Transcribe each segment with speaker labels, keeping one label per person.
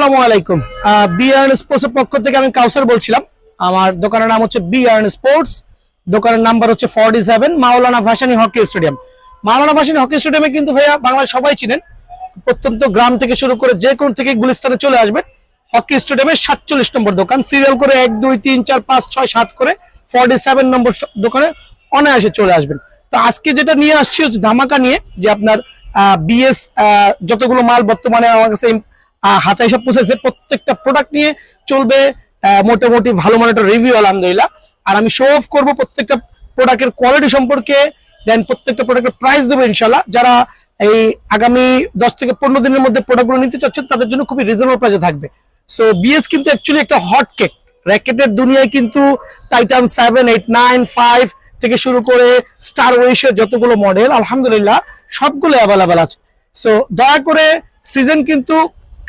Speaker 1: আসসালামু আলাইকুম। B earn sports এর পক্ষ থেকে আমি কাউসার বলছিলাম। আমার দোকানের নাম হচ্ছে বি আর্ন স্পোর্টস। দোকানের নাম্বার হচ্ছে 47 মাওলানা ভাসানী হকি স্টেডিয়াম। মাওলানা ভাসানী হকি স্টেডিয়ামে কিন্তু ভাইয়া বাংলায় সবাই চিনেন। প্রত্যন্ত গ্রাম থেকে শুরু করে যে কোন থেকে গুলিস্তানে চলে আসবেন, হকি স্টেডিয়ামের 47 নম্বর দোকান, সিরিয়াল করে 1 2 3 4 5 6 7 করে 47 নম্বর দোকানে অনায়াসে চলে আসবেন। তো আজকে যেটা নিয়ে আসছি হচ্ছে ধামাকা নিয়ে, যে আপনার বিএস যতগুলো মাল বর্তমানে আমার কাছে হাতে এসে পৌঁছেছে, প্রত্যেকটা প্রোডাক্ট নিয়ে চলবে মোটামুটি ভালো মানের একটা রিভিউ আলহামদুলিল্লাহ। আর আমি শো অফ করবো প্রত্যেকটা প্রোডাক্টের কোয়ালিটি সম্পর্কে, দেন প্রত্যেকটা প্রোডাক্টের প্রাইস দেবো ইনশাল্লাহ। যারা এই আগামী 10 থেকে 15 দিনের মধ্যে প্রোডাক্টগুলো নিতে চাচ্ছেন তাদের জন্য খুবই রিজনেবল প্রাইসে থাকবে। সো বিএস কিন্তু অ্যাকচুয়ালি একটা হট কেক। র্যাকেটের দুনিয়ায় কিন্তু টাইটান 7 8 9 5 থেকে শুরু করে স্টার ওয়েশের যতগুলো মডেল আলহামদুলিল্লাহ সবগুলো অ্যাভেলেবেল আছে। সো দয়া করে সিজন কিন্তু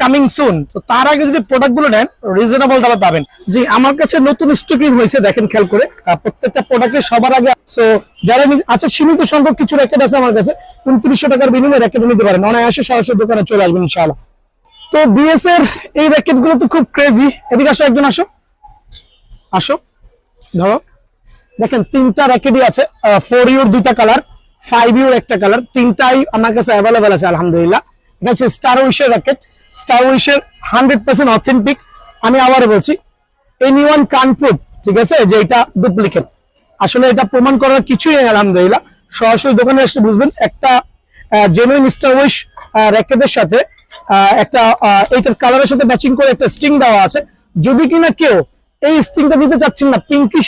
Speaker 1: কামিং সুন, তো তার আগে যদি প্রোডাক্টগুলো নেন রিজনেবল দামে পাবেন। জি, আমার কাছে নতুন স্টকিং হয়েছে, দেখেন খেয়াল করে প্রত্যেকটা প্রোডাক্টের সবার আগে। সো যারা আছে সীমিত সংখ্যক কিছু র্যাকেট আছে আমার কাছে, 2900 টাকার বিনিময়ে র্যাকেট নিতে পারেন, অনায়াসে সরাসরি দোকানে চলে আসবেন ইনশাআল্লাহ। তো বিএস এর এই র্যাকেট গুলো তো খুব ক্রেজি। এদিকে আসো, একজন আসো, আসো, ধরো। দেখেন তিনটা র্যাকেটই আছে, 4U দুইটা কালার, 5U একটা কালার, তিনটাই আমার কাছে অ্যাভেলেবেল আছে আলহামদুলিল্লাহ। এটা হচ্ছে স্টার উইশের র্যাকেট, স্টার উইশের 100% অথেন্টিক। আমি আবারও বলছি, এনিওয়ান কান প্রুভ, ঠিক আছে, যে এটা ডুপ্লিকেট। আসলে এটা প্রমাণ করার কিছুই নেই আলহামদুলিল্লাহ। সরাসরি দোকানে এসে বুঝবেন। একটা জেনুইন স্টার উইশ র্যাকেটের সাথে একটা এইটার কালারের সাথে ম্যাচিং করে একটা স্ট্রিং দেওয়া আছে। যদি কিনা কেউ এই স্ট্রিংটা নিতে চাচ্ছেন না, পিঙ্কিশ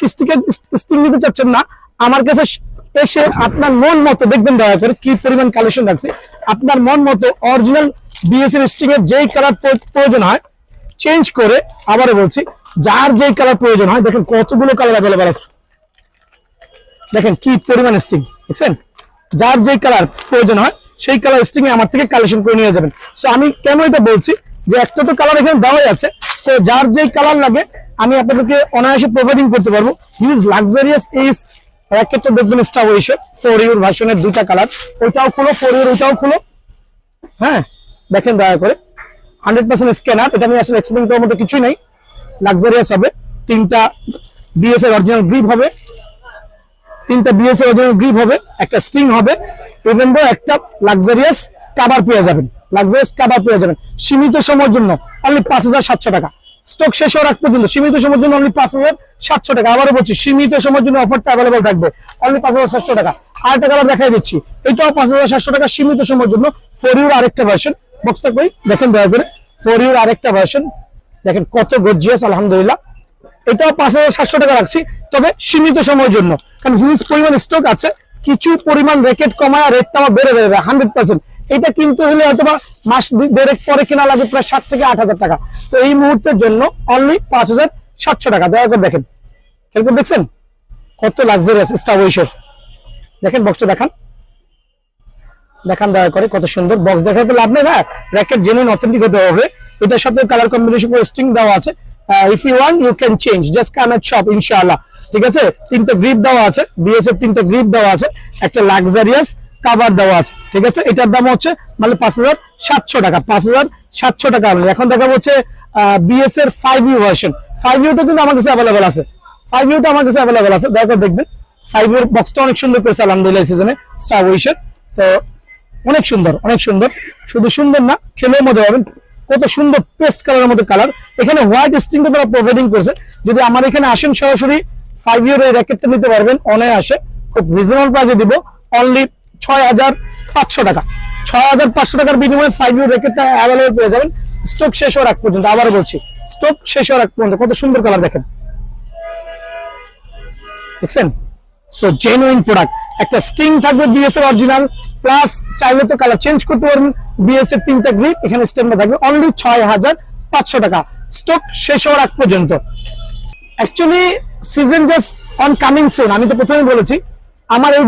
Speaker 1: স্ট্রিং নিতে চাচ্ছেন না, আমার কাছে এসে আপনার মন মতো দেখবেন দয়া করে কি পরিমাণ কালেকশন রাখছে। আপনার মন মতো অরিজিনাল বিএস এর স্ট্রিং এর যেই কালার প্রয়োজন হয় চেঞ্জ করে, আবারও বলছি, যার যেই কালার প্রয়োজন হয়, দেখেন কতগুলো কালার অ্যাভেলেবেল আছে। দেখেন কি পরিমাণ স্ট্রিং, দেখছেন? যার যেই কালার প্রয়োজন হয় সেই কালার স্ট্রিং আমার থেকে কালেকশন করে নিয়ে যাবেন। সো আমি কেন এটা বলছি, যে একটা তো কালার এখানে দেওয়াই আছে, সো যার যেই কালার লাগে আমি আপনাদেরকে অনায়াসে প্রোভাইডিং করতে পারবো। হিউজ লাক্সারিয়াস এই র্যাকেটটা দেখবেন স্টার উইশের 4U ভার্সনের দুইটা কালার, ওইটাও খুলো, 4U ওইটাও খুলো। হ্যাঁ, দেখেন দয়া করে 100% স্ক্যানার। এটা আমি আসলে এক্সপ্লেইন করার মতো কিছুই নাই, লাক্সারিয়াস হবে। তিনটা বিএস এর অরিজিনাল গ্রিপ হবে, তিনটা বিএস এর অরিজিনাল গ্রিপ হবে, একটা স্ট্রিং হবে, ইভেন দো একটা লাক্সারিয়াস কভার পেয়ে যাবেন, লাক্সারিয়াস কভার পেয়ে যাবেন সীমিত সময়ের জন্য অনলি 5700 টাকা। স্টক শেষ হওয়ার আগ পর্যন্ত সীমিত সময়ের জন্য অনলি 5700 টাকা। আবারও বলছি, সীমিত সময়ের জন্য অফারটা অ্যাভেলেবল থাকবে অনলি 5700 টাকা। আরেকটা কালার দেখাই দিচ্ছি, এটাও 5700 টাকা সীমিত সময়ের জন্য। 4U আরেকটা ভার্সন, বক্সটা কই দেখেন দয়া করে, 4U আরেকটা ভার্সন, দেখেন কত গর্জিয়াস আলহামদুলিল্লাহ। এটাও 5700 টাকা রাখছি, তবে সীমিত সময়ের জন্য, কারণ হিউজ পরিমাণ স্টক আছে। কিছু পরিমাণ র্যাকেট কমায় রেটটা আমার বেড়ে যাবে 100%। এটা কিন্তু হলে হয়তো মাস দেড়েক পরে কেনা লাগবে প্রায় 7 থেকে 8000 টাকা। তো এই মুহূর্তের জন্য অনলি 5700 টাকা। দয়া করে দেখেন, খেয়াল করে দেখছেন কত লাক্সারিয়াস স্টার উইশের। দেখেন বক্সটা দেখান, দেখান দয়া করে, কত সুন্দর। বক্স দেখাতে তো লাভ নেই না, র্যাকেট জেনুইন অথেন্টিক হতে হবে। এটার সাথে কালার কম্বিনেশন করে স্ট্রিং দেওয়া আছে। If you want you can change, just come at shop ইনশাআল্লাহ, ঠিক আছে। তিনটা গ্রিপ দেওয়া আছে, বিএস এর তিনটা গ্রিপ দেওয়া আছে, একটা লাক্সারিয়াস কভার দেওয়া আছে, ঠিক আছে। এটার দাম হচ্ছে মানে 5700 টাকা, 5700 টাকা। এখন দেখা হচ্ছে বিএস এর 5U ভার্সন, 5U-টা কিন্তু আমার কাছে অ্যাভেলেবেল আছে, 5U-টা আমার কাছে অ্যাভেলেবেল আছে। দয়া করে দেখবেন 5U-র বক্সটা অনেক সুন্দর করেছে আলহামদুলিল্লাহ সিজনে স্টার উইশের। তো অনেক সুন্দর, অনেক সুন্দর, শুধু সুন্দর না, খেলেও মজা পাবেন। কত সুন্দর পেস্ট কালারের মধ্যে কালার। এখানে হোয়াইট স্ট্রিংটা তারা প্রোভাইডিং করেছে। যদি আমার এখানে আসেন সরাসরি 5U-র এই র্যাকেটটা নিতে পারবেন অনায়াসে, খুব রিজনেবল প্রাইসে দিব, অনলি 6500 টাকা। 6500 টাকার বিনিময়ে 5U র্যাকেটটা অ্যাভেলেবল পেয়ে যাবেন স্টক শেষ হওয়ার আগ পর্যন্ত। আবারও বলছি, স্টক শেষ হওয়ার আগ পর্যন্ত। কত সুন্দর কালার দেখেন, দেখছেন? So genuine product. একটা স্ট্রিং থাকবে বিএস এর অরিজিনাল, প্লাস চাইলে তো কালার চেঞ্জ করতে পারবেন। বিএস এর তিনটা গ্রিপ এখানে স্ট্যান্ডে থাকবে, অনলি 6500 টাকা, স্টক শেষ হওয়ার আগ পর্যন্ত। Actually season just on coming soon. আমি তো প্রথমেই বলেছি আমার এই